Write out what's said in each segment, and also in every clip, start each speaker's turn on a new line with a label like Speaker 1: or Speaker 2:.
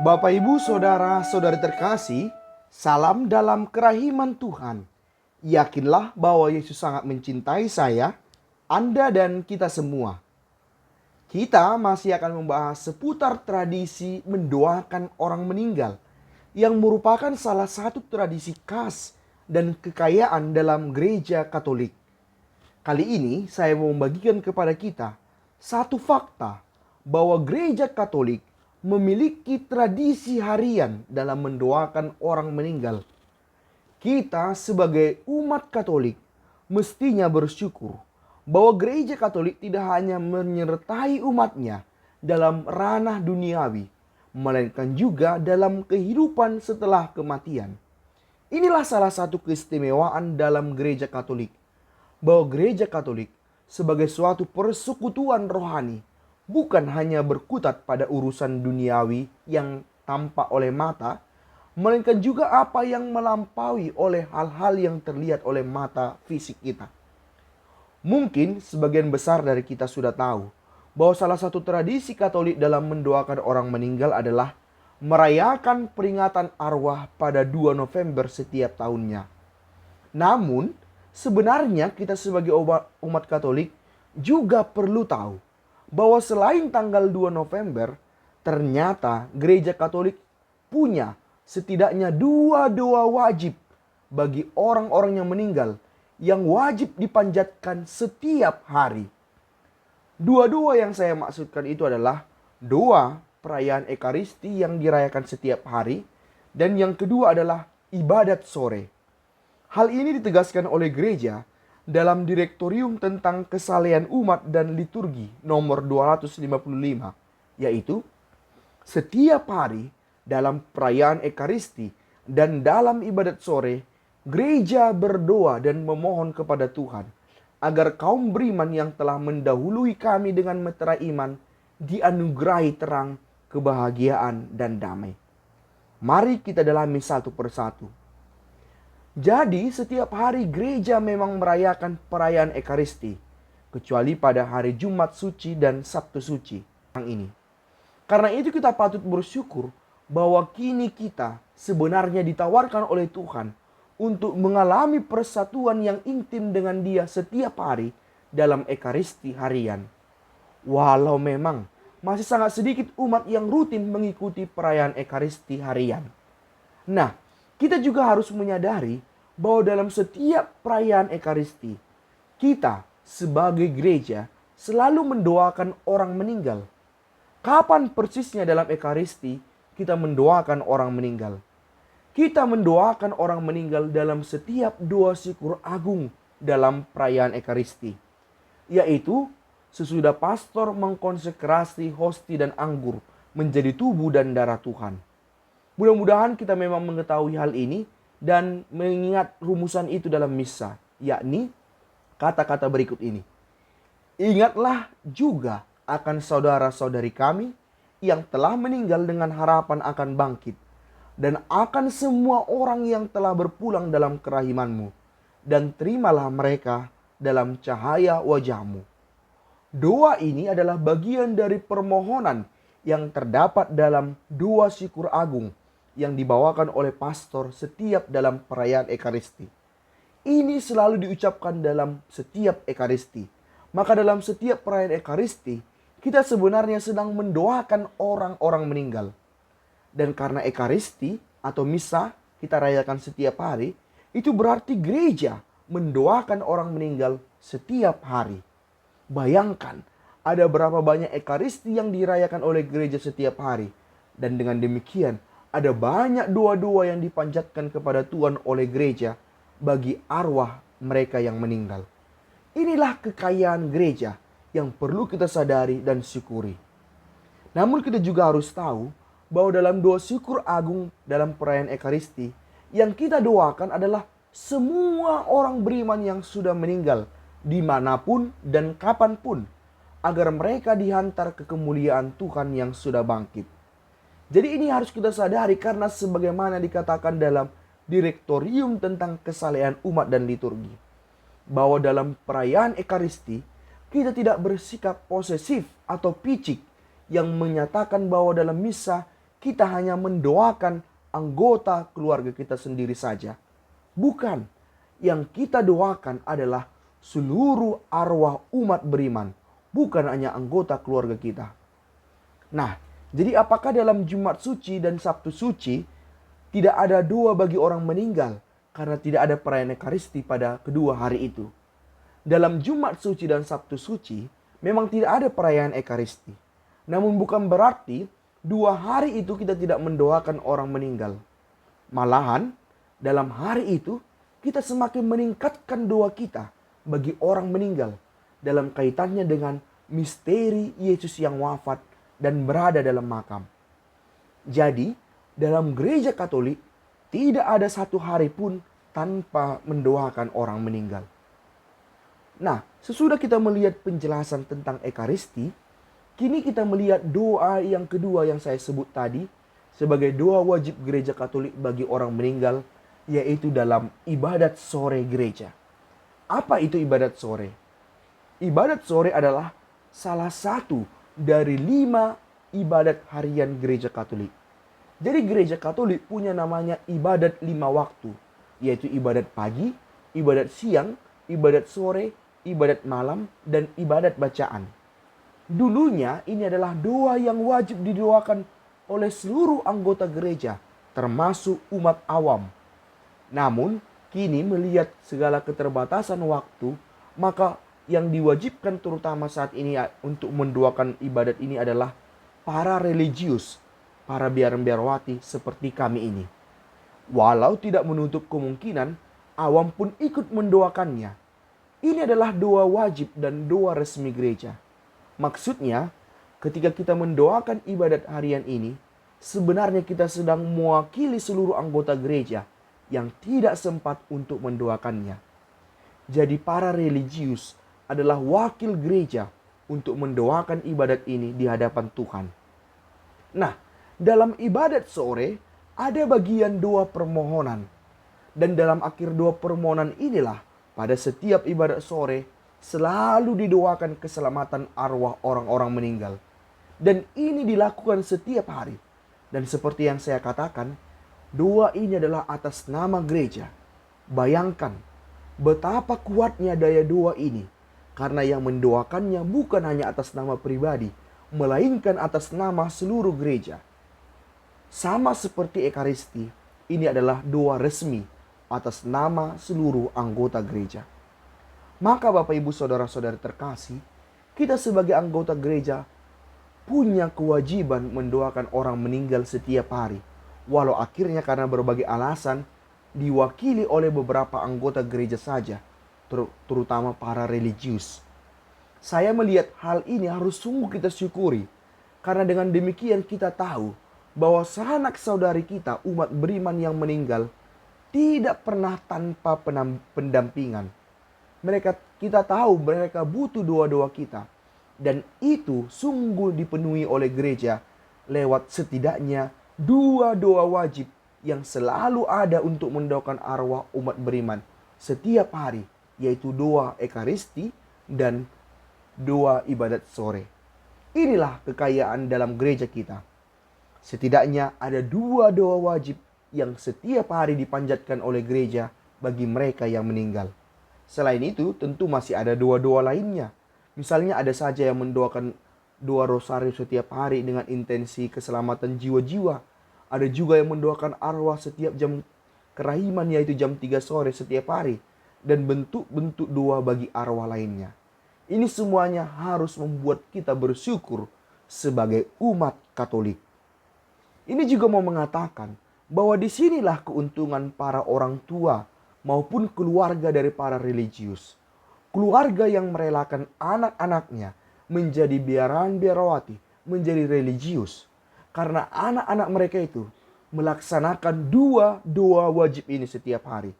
Speaker 1: Bapak, Ibu, Saudara-saudari terkasih, salam dalam kerahiman Tuhan. Yakinlah bahwa Yesus sangat mencintai saya, Anda, dan kita semua. Kita masih akan membahas seputar tradisi mendoakan orang meninggal, yang merupakan salah satu tradisi khas dan kekayaan dalam gereja Katolik. Kali ini saya mau membagikan kepada kita satu fakta bahwa gereja Katolik memiliki tradisi harian dalam mendoakan orang meninggal. Kita sebagai umat Katolik mestinya bersyukur bahwa gereja Katolik tidak hanya menyertai umatnya dalam ranah duniawi, melainkan juga dalam kehidupan setelah kematian. Inilah salah satu keistimewaan dalam gereja Katolik, bahwa gereja Katolik sebagai suatu persekutuan rohani bukan hanya berkutat pada urusan duniawi yang tampak oleh mata, melainkan juga apa yang melampaui oleh hal-hal yang terlihat oleh mata fisik kita. Mungkin sebagian besar dari kita sudah tahu bahwa salah satu tradisi Katolik dalam mendoakan orang meninggal adalah merayakan peringatan arwah pada 2 November setiap tahunnya. Namun, sebenarnya kita sebagai umat Katolik juga perlu tahu bahwa selain tanggal 2 November, ternyata gereja Katolik punya setidaknya 2 doa wajib bagi orang-orang yang meninggal yang wajib dipanjatkan setiap hari. Dua doa yang saya maksudkan itu adalah doa perayaan Ekaristi yang dirayakan setiap hari, dan yang kedua adalah ibadat sore. Hal ini ditegaskan oleh gereja dalam Direktorium tentang Kesalehan Umat dan Liturgi nomor 255, yaitu setiap hari dalam perayaan Ekaristi dan dalam ibadat sore, gereja berdoa dan memohon kepada Tuhan agar kaum beriman yang telah mendahului kami dengan metera iman dianugerahi terang, kebahagiaan, dan damai. Mari kita dalami satu persatu. Jadi setiap hari gereja memang merayakan perayaan Ekaristi, kecuali pada hari Jumat Suci dan Sabtu Suci yang ini. Karena itu kita patut bersyukur bahwa kini kita sebenarnya ditawarkan oleh Tuhan untuk mengalami persatuan yang intim dengan Dia setiap hari dalam Ekaristi harian. Walau memang masih sangat sedikit umat yang rutin mengikuti perayaan Ekaristi harian. Nah, kita juga harus menyadari bahwa dalam setiap perayaan Ekaristi, kita sebagai gereja selalu mendoakan orang meninggal. Kapan persisnya dalam Ekaristi kita mendoakan orang meninggal? Kita mendoakan orang meninggal dalam setiap doa syukur agung dalam perayaan Ekaristi, yaitu sesudah pastor mengkonsekrasi hosti dan anggur menjadi tubuh dan darah Tuhan. Mudah-mudahan kita memang mengetahui hal ini dan mengingat rumusan itu dalam misa, yakni kata-kata berikut ini. Ingatlah juga akan saudara-saudari kami yang telah meninggal dengan harapan akan bangkit, dan akan semua orang yang telah berpulang dalam kerahimanmu, dan terimalah mereka dalam cahaya wajahmu. Doa ini adalah bagian dari permohonan yang terdapat dalam doa syukur agung yang dibawakan oleh pastor setiap dalam perayaan Ekaristi. Ini selalu diucapkan dalam setiap Ekaristi. Maka dalam setiap perayaan Ekaristi, kita sebenarnya sedang mendoakan orang-orang meninggal. Dan karena Ekaristi atau misa kita rayakan setiap hari, itu berarti gereja mendoakan orang meninggal setiap hari. Bayangkan, ada berapa banyak Ekaristi yang dirayakan oleh gereja setiap hari. Dan dengan demikian, ada banyak doa-doa yang dipanjatkan kepada Tuhan oleh gereja bagi arwah mereka yang meninggal. Inilah kekayaan gereja yang perlu kita sadari dan syukuri. Namun kita juga harus tahu bahwa dalam doa syukur agung dalam perayaan Ekaristi, yang kita doakan adalah semua orang beriman yang sudah meninggal dimanapun dan kapanpun, agar mereka dihantar ke kemuliaan Tuhan yang sudah bangkit. Jadi ini harus kita sadari karena sebagaimana dikatakan dalam Direktorium tentang Kesalehan Umat dan Liturgi, bahwa dalam perayaan Ekaristi kita tidak bersikap posesif atau picik yang menyatakan bahwa dalam misa kita hanya mendoakan anggota keluarga kita sendiri saja. Bukan. Yang kita doakan adalah seluruh arwah umat beriman, bukan hanya anggota keluarga kita. Nah, jadi apakah dalam Jumat Suci dan Sabtu Suci tidak ada doa bagi orang meninggal karena tidak ada perayaan Ekaristi pada kedua hari itu? Dalam Jumat Suci dan Sabtu Suci memang tidak ada perayaan Ekaristi. Namun bukan berarti 2 hari itu kita tidak mendoakan orang meninggal. Malahan dalam hari itu kita semakin meningkatkan doa kita bagi orang meninggal dalam kaitannya dengan misteri Yesus yang wafat dan berada dalam makam. Jadi, dalam gereja Katolik tidak ada 1 hari pun tanpa mendoakan orang meninggal. Nah, sesudah kita melihat penjelasan tentang Ekaristi, kini kita melihat doa yang kedua yang saya sebut tadi sebagai doa wajib gereja Katolik bagi orang meninggal, yaitu dalam ibadat sore gereja. Apa itu ibadat sore? Ibadat sore adalah salah satu dari 5 ibadat harian gereja Katolik. Jadi gereja Katolik punya namanya ibadat 5 waktu, yaitu ibadat pagi, ibadat siang, ibadat sore, ibadat malam, dan ibadat bacaan. Dulunya ini adalah doa yang wajib didoakan oleh seluruh anggota gereja, termasuk umat awam. Namun, kini melihat segala keterbatasan waktu, maka yang diwajibkan terutama saat ini untuk mendoakan ibadat ini adalah para religius, para biaran-biarawati seperti kami ini. Walau tidak menutup kemungkinan awam pun ikut mendoakannya. Ini adalah doa wajib dan doa resmi gereja. Maksudnya, ketika kita mendoakan ibadat harian ini, sebenarnya kita sedang mewakili seluruh anggota gereja yang tidak sempat untuk mendoakannya. Jadi para religius adalah wakil gereja untuk mendoakan ibadat ini di hadapan Tuhan. Nah, dalam ibadat sore ada bagian doa permohonan. Dan dalam akhir doa permohonan inilah pada setiap ibadat sore selalu didoakan keselamatan arwah orang-orang meninggal. Dan ini dilakukan setiap hari. Dan seperti yang saya katakan, doa ini adalah atas nama gereja. Bayangkan betapa kuatnya daya doa ini. Karena yang mendoakannya bukan hanya atas nama pribadi, melainkan atas nama seluruh gereja. Sama seperti Ekaristi, ini adalah doa resmi atas nama seluruh anggota gereja. Maka Bapak Ibu Saudara-saudara terkasih, kita sebagai anggota gereja punya kewajiban mendoakan orang meninggal setiap hari. Walau akhirnya karena berbagai alasan diwakili oleh beberapa anggota gereja saja, terutama para religius. Saya melihat hal ini harus sungguh kita syukuri. Karena dengan demikian kita tahu bahwa sanak saudari kita umat beriman yang meninggal tidak pernah tanpa pendampingan. Kita tahu mereka butuh doa-doa kita. Dan itu sungguh dipenuhi oleh gereja lewat setidaknya 2 doa wajib yang selalu ada untuk mendoakan arwah umat beriman setiap hari, yaitu doa Ekaristi dan doa ibadat sore. Inilah kekayaan dalam gereja kita. Setidaknya ada 2 doa wajib yang setiap hari dipanjatkan oleh gereja bagi mereka yang meninggal. Selain itu tentu masih ada doa-doa lainnya. Misalnya ada saja yang mendoakan doa rosario setiap hari dengan intensi keselamatan jiwa-jiwa. Ada juga yang mendoakan arwah setiap jam kerahiman, yaitu jam 3 sore setiap hari. Dan bentuk-bentuk doa bagi arwah lainnya. Ini semuanya harus membuat kita bersyukur sebagai umat Katolik. Ini juga mau mengatakan bahwa disinilah keuntungan para orang tua maupun keluarga dari para religius. Keluarga yang merelakan anak-anaknya menjadi biaran-biarawati, menjadi religius. Karena anak-anak mereka itu melaksanakan 2 doa wajib ini setiap hari.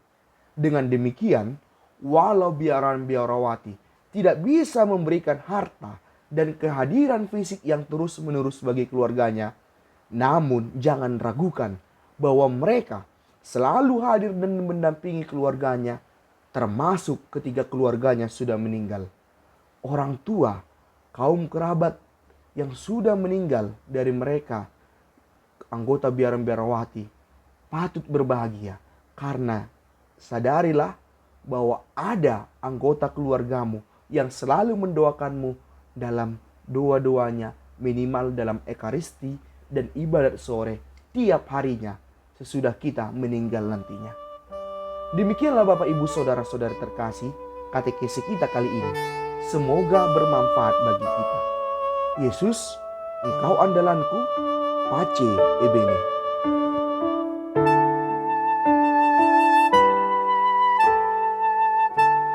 Speaker 1: Dengan demikian, walau biaran-biarawati tidak bisa memberikan harta dan kehadiran fisik yang terus-menerus bagi keluarganya, namun jangan ragukan bahwa mereka selalu hadir dan mendampingi keluarganya, termasuk ketika keluarganya sudah meninggal. Orang tua, kaum kerabat yang sudah meninggal dari mereka anggota biaran-biarawati patut berbahagia karena sadarilah bahwa ada anggota keluargamu yang selalu mendoakanmu dalam doa-doanya, minimal dalam ekaristi dan ibadat sore tiap harinya sesudah kita meninggal nantinya. Demikianlah Bapak Ibu Saudara-saudari terkasih, katekesi kita kali ini. Semoga bermanfaat bagi kita. Yesus, Engkau andalanku, Pace Ebene.